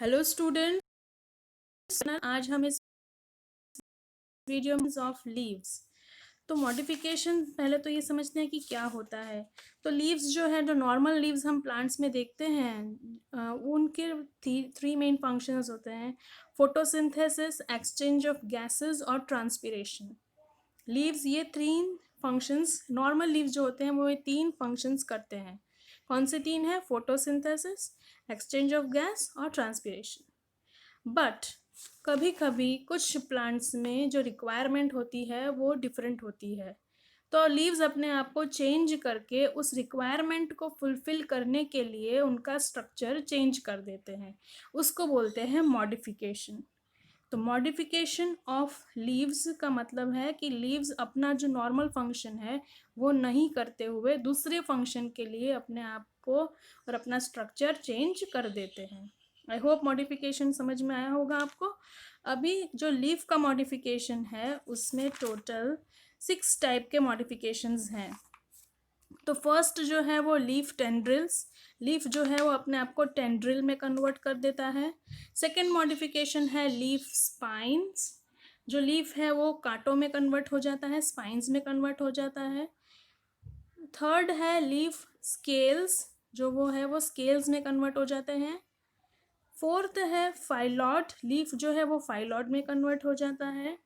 Hello students, आज हम इस वीडियो में ऑफ लीव्स। तो मॉडिफिकेशन पहले तो ये समझते हैं कि क्या होता है। तो लीव्स जो है, जो नॉर्मल लीव्स हम प्लांट्स में देखते हैं, उनके थ्री मेन फंक्शंस होते हैं: फोटोसिंथेसिस, एक्सचेंज ऑफ गैसेस और ट्रांसपिरेशन। लीव्स ये तीन फंक्शंस, नॉर्मल लीव्स जो होते हैं वो ये तीन फंक्शंस करते हैं। कौन से तीन है? फोटोसिंथेसिस, एक्सचेंज ऑफ गैस और ट्रांसपिरेशन। बट कभी कभी कुछ प्लांट्स में जो रिक्वायरमेंट होती है वो डिफरेंट होती है। तो लीव्स अपने आप को चेंज करके उस रिक्वायरमेंट को फुलफिल करने के लिए उनका स्ट्रक्चर चेंज कर देते हैं। उसको बोलते हैं मॉडिफिकेशन। तो मॉडिफिकेशन ऑफ लीव्स का मतलब है कि लीव्स अपना जो नॉर्मल फंक्शन है वो नहीं करते हुए दूसरे फंक्शन के लिए अपने आप को और अपना स्ट्रक्चर चेंज कर देते हैं। आई होप मॉडिफिकेशन समझ में आया होगा आपको। अभी जो लीफ का मॉडिफिकेशन है उसमें टोटल 6 टाइप के मॉडिफिकेशंस हैं। तो फर्स्ट जो है वो लीफ टेंड्रिल्स। लीफ जो है वो अपने आप को टेंड्रिल में कन्वर्ट कर देता है। सेकेंड मॉडिफिकेशन है लीफ स्पाइन्स। जो लीफ है वो कांटों में कन्वर्ट हो जाता है, स्पाइन्स में कन्वर्ट हो जाता है। थर्ड है लीफ स्केल्स, जो वो है वो स्केल्स में कन्वर्ट हो जाते हैं। फोर्थ है फाइलॉड, लीफ जो है वो फाइलॉड में कन्वर्ट हो जाता है।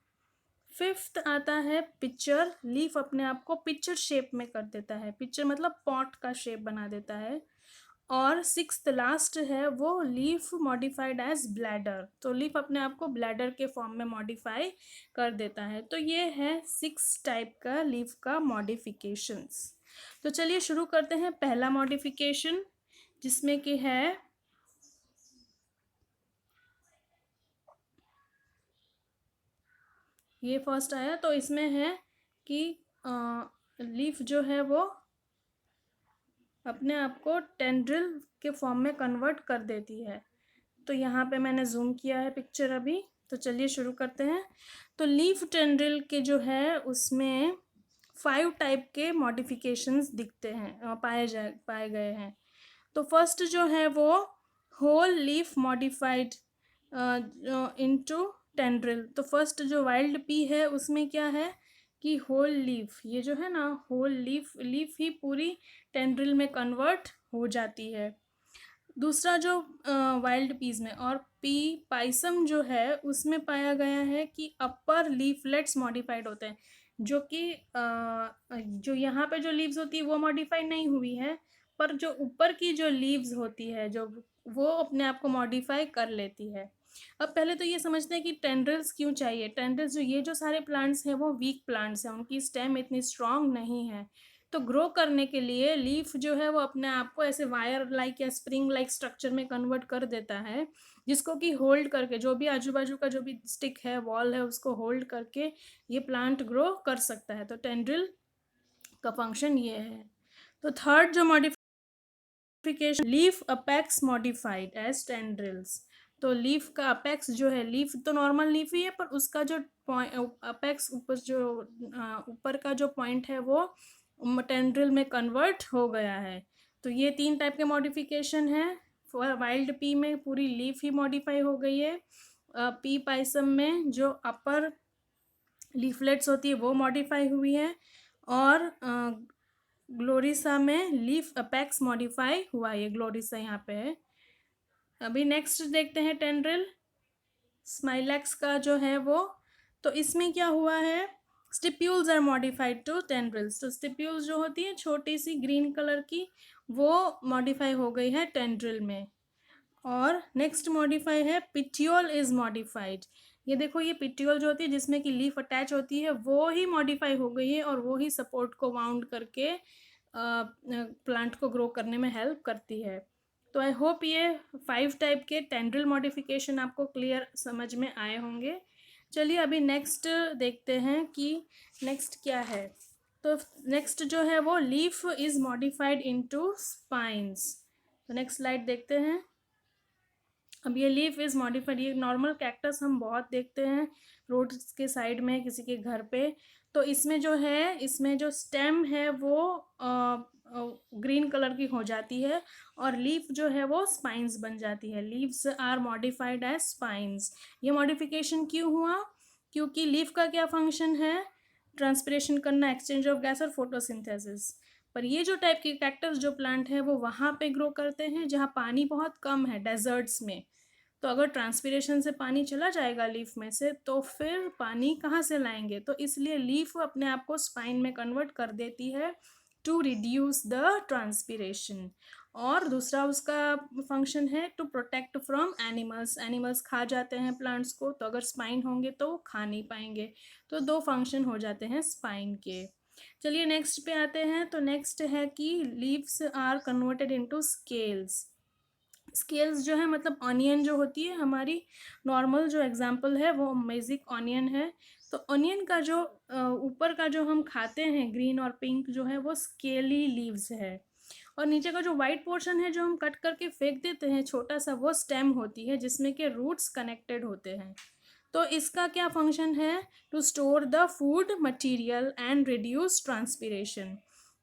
फिफ्थ आता है पिक्चर, लीफ अपने आप को पिक्चर शेप में कर देता है, पिक्चर मतलब पॉट का शेप बना देता है। और सिक्स्थ लास्ट है वो लीफ मॉडिफाइड एज ब्लैडर, तो लीफ अपने आप को ब्लैडर के फॉर्म में मॉडिफाई कर देता है। तो ये है 6 टाइप का लीफ का मॉडिफिकेशंस। तो चलिए शुरू करते हैं पहला मॉडिफिकेशन, जिसमें कि है ये फर्स्ट आया। तो इसमें है कि लीफ जो है वो अपने आप को टेंड्रिल के फॉर्म में कन्वर्ट कर देती है। तो यहाँ पे मैंने जूम किया है पिक्चर अभी। तो चलिए शुरू करते हैं। तो लीफ टेंड्रिल के जो है उसमें 5 टाइप के मॉडिफिकेशंस दिखते हैं, पाए गए हैं। तो फर्स्ट जो है वो whole leaf modified into tendril. तो फर्स्ट जो वाइल्ड पी है उसमें क्या है कि होल लीफ, ये जो है ना होल लीफ ही पूरी टेंड्रिल में कन्वर्ट हो जाती है। दूसरा जो वाइल्ड पीज में और पी पाइसम जो है उसमें पाया गया है कि अपर लीफलेट्स मॉडिफाइड होते हैं, जो कि जो यहाँ पे जो लीव्स होती है वो मॉडिफाई नहीं हुई है, पर जो ऊपर की जो लीव्स होती है जो वो अपने आप को मॉडिफाई कर लेती है। अब पहले तो ये समझते हैं कि टेंड्रिल्स क्यों चाहिए। टेंड्रिल्स जो ये जो सारे प्लांट्स हैं वो वीक प्लांट्स हैं, उनकी स्टेम इतनी स्ट्रांग नहीं है। तो ग्रो करने के लिए लीफ जो है वो अपने आप को ऐसे वायर लाइक या स्प्रिंग लाइक स्ट्रक्चर में कन्वर्ट कर देता है, जिसको कि होल्ड करके जो भी आजू बाजू का जो भी स्टिक है, वॉल है, उसको होल्ड करके ये प्लांट ग्रो कर सकता है। तो टेंड्रिल का फंक्शन ये है। तो थर्ड जो modification, leaf apex modified as tendrils. तो लीफ का अपेक्स जो है, लीफ तो नॉर्मल लीफ ही है पर उसका जो अपेक्स ऊपर जो ऊपर का जो पॉइंट है वो टेंड्रिल में कन्वर्ट हो गया है। तो ये 3 टाइप के मॉडिफिकेशन है। वाइल्ड पी में पूरी लीफ ही मॉडिफाई हो गई है। पी पाइसम में जो अपर लीफलेट्स होती है वो मॉडिफाई हुई है। और ग्लोरिसा में लीफ अपेक्स मॉडिफाई हुआ है, ये ग्लोरिसा यहाँ पे है। अभी नेक्स्ट देखते हैं टेंड्रिल स्माइलैक्स का जो है वो। तो इसमें क्या हुआ है, stipules are modified to tendrils. तो स्टिप्यूल्स जो होती है छोटी सी ग्रीन कलर की, वो मॉडिफाई हो गई है टेंड्रिल में। और नेक्स्ट मॉडिफाई है पिट्यूल इज मॉडिफाइड। ये देखो, ये पिट्यूल जो होती है जिसमें कि लीफ अटैच होती है वो ही मॉडिफाई हो गई है और वो ही सपोर्ट को वाउंड करके प्लांट को ग्रो करने में हेल्प करती है। तो आई होप ये 5 टाइप के टेंड्रिल मॉडिफिकेशन आपको क्लियर समझ में आए होंगे। चलिए अभी नेक्स्ट देखते हैं कि नेक्स्ट क्या है। तो नेक्स्ट जो है वो leaf is modified into spines. तो नेक्स्ट स्लाइड देखते हैं। अब ये लीफ इज मॉडिफाइड, ये नॉर्मल कैक्टस हम बहुत देखते हैं रोड के साइड में किसी के घर पे। तो इसमें जो है, इसमें जो स्टेम है वो ग्रीन कलर की हो जाती है और लीफ जो है वो स्पाइंस बन जाती है। Leaves are modified as spines. ये मॉडिफिकेशन क्यों हुआ? क्योंकि लीफ का क्या फंक्शन है? ट्रांसपिरेशन करना, एक्सचेंज ऑफ गैस और फोटोसिंथेसिस। पर ये जो टाइप के कैक्टस जो प्लांट है वो वहाँ पे ग्रो करते हैं जहाँ पानी बहुत कम है, डेजर्ट्स में। तो अगर ट्रांसपिरेशन से पानी चला जाएगा लीफ में से तो फिर पानी कहाँ से लाएंगे? तो इसलिए लीफ अपने आप को स्पाइन में कन्वर्ट कर देती है टू रिड्यूस द ट्रांसपिरेशन। और दूसरा उसका फंक्शन है to protect from animals. Animals खा जाते हैं प्लांट्स को, तो अगर स्पाइन होंगे तो वो खा नहीं पाएंगे। तो दो फंक्शन हो जाते हैं स्पाइन के। चलिए नेक्स्ट पे आते हैं। तो नेक्स्ट है कि leaves are converted into scales. Scales जो है मतलब ऑनियन जो होती है हमारी, नॉर्मल जो एग्जांपल है वो मैजिक ऑनियन है। तो ऑनियन का जो ऊपर का जो हम खाते हैं ग्रीन और पिंक जो है वो स्केली लीव्स है, और नीचे का जो वाइट पोर्शन है जो हम कट करके फेंक देते हैं छोटा सा, वो स्टेम होती है जिसमें के रूट्स कनेक्टेड होते हैं। तो इसका क्या फंक्शन है? To store the food material and reduce transpiration.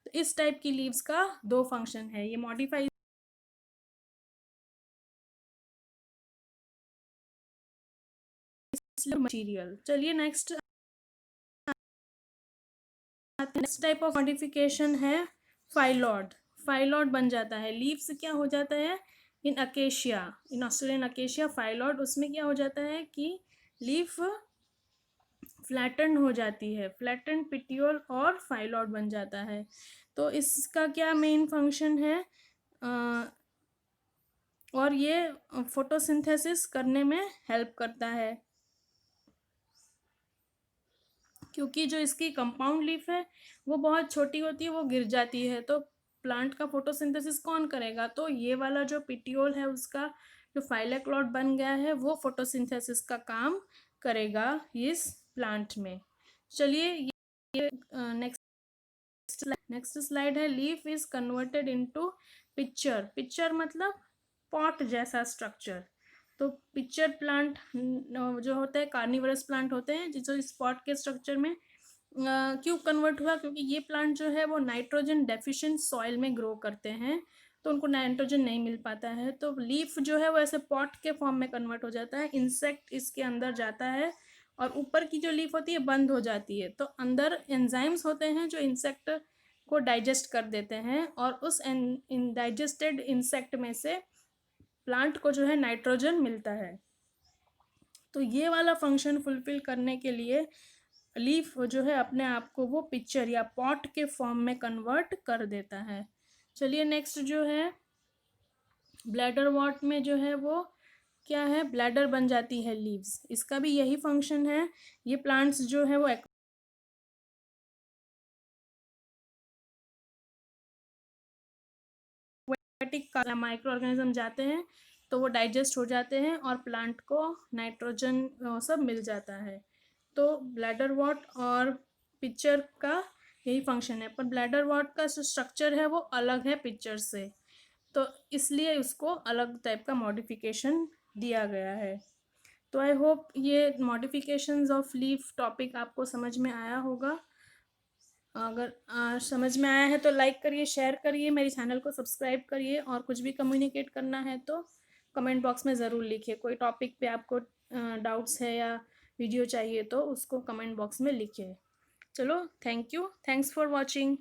तो इस टाइप की लीव्स का दो फंक्शन है, ये मॉडिफाई मटेरियल। चलिए नेक्स्ट टाइप ऑफ मॉडिफिकेशन है फाइलॉड। फाइलॉड बन जाता है, लीव्स क्या हो जाता है इन अकेशिया, इन ऑस्ट्रेलियन अकेशिया फाइलॉड, उसमें क्या हो जाता है कि लीफ फ्लैटन हो जाती है, फ्लैटन पिटियोल और फाइलॉड बन जाता है। तो इसका क्या मेन फंक्शन है? और ये फोटोसिंथेसिस करने में हेल्प करता है, क्योंकि जो इसकी कंपाउंड लीफ है वो बहुत छोटी होती है, वो गिर जाती है। तो प्लांट का फोटोसिंथेसिस कौन करेगा? तो ये वाला जो पिटियोल है उसका जो फाइलेक्लॉड बन गया है वो फोटोसिंथेसिस का काम करेगा इस प्लांट में। चलिए ये नेक्स्ट स्लाइड है। Leaf is converted into picture. Picture मतलब पॉट जैसा स्ट्रक्चर। तो पिक्चर प्लांट जो होते हैं कार्निवरस प्लांट होते हैं जो इस पॉट के स्ट्रक्चर में क्यों कन्वर्ट हुआ? क्योंकि ये प्लांट जो है वो नाइट्रोजन डेफिशिएंट सॉइल में ग्रो करते हैं, तो उनको नाइट्रोजन नहीं मिल पाता है। तो लीफ जो है वो ऐसे पॉट के फॉर्म में कन्वर्ट हो जाता है, इंसेक्ट इसके अंदर जाता है और ऊपर की जो लीफ होती है बंद हो जाती है। तो अंदर एंजाइम्स होते हैं जो इंसेक्ट को डाइजेस्ट कर देते हैं, और उस डाइजेस्टेड इंसेक्ट में से प्लांट को जो है नाइट्रोजन मिलता है। तो ये वाला फंक्शन फुलफिल करने के लिए लीफ जो है अपने आप को वो पिक्चर या पॉट के फॉर्म में कन्वर्ट कर देता है। चलिए नेक्स्ट जो है ब्लैडर वॉट में जो है वो क्या है, ब्लैडर बन जाती है लीव्स। इसका भी यही फंक्शन है। ये प्लांट्स जो है वो एक्वेटिक माइक्रो ऑर्गेनिज्म जाते हैं तो वो डाइजेस्ट हो जाते हैं और प्लांट को नाइट्रोजन सब मिल जाता है। तो ब्लैडर वॉट और पिक्चर का यही फंक्शन है, पर ब्लैडर वॉट का जो स्ट्रक्चर है वो अलग है पिक्चर से, तो इसलिए उसको अलग टाइप का मॉडिफिकेशन दिया गया है। तो आई होप ये मॉडिफिकेशंस ऑफ लीफ टॉपिक आपको समझ में आया होगा। अगर समझ में आया है तो लाइक करिए, शेयर करिए, मेरे चैनल को सब्सक्राइब करिए, और कुछ भी कम्युनिकेट करना है तो कमेंट बॉक्स में ज़रूर लिखिए। कोई टॉपिक पे आपको डाउट्स है या वीडियो चाहिए तो उसको कमेंट बॉक्स में लिखिए। चलो, thank you, thanks for watching.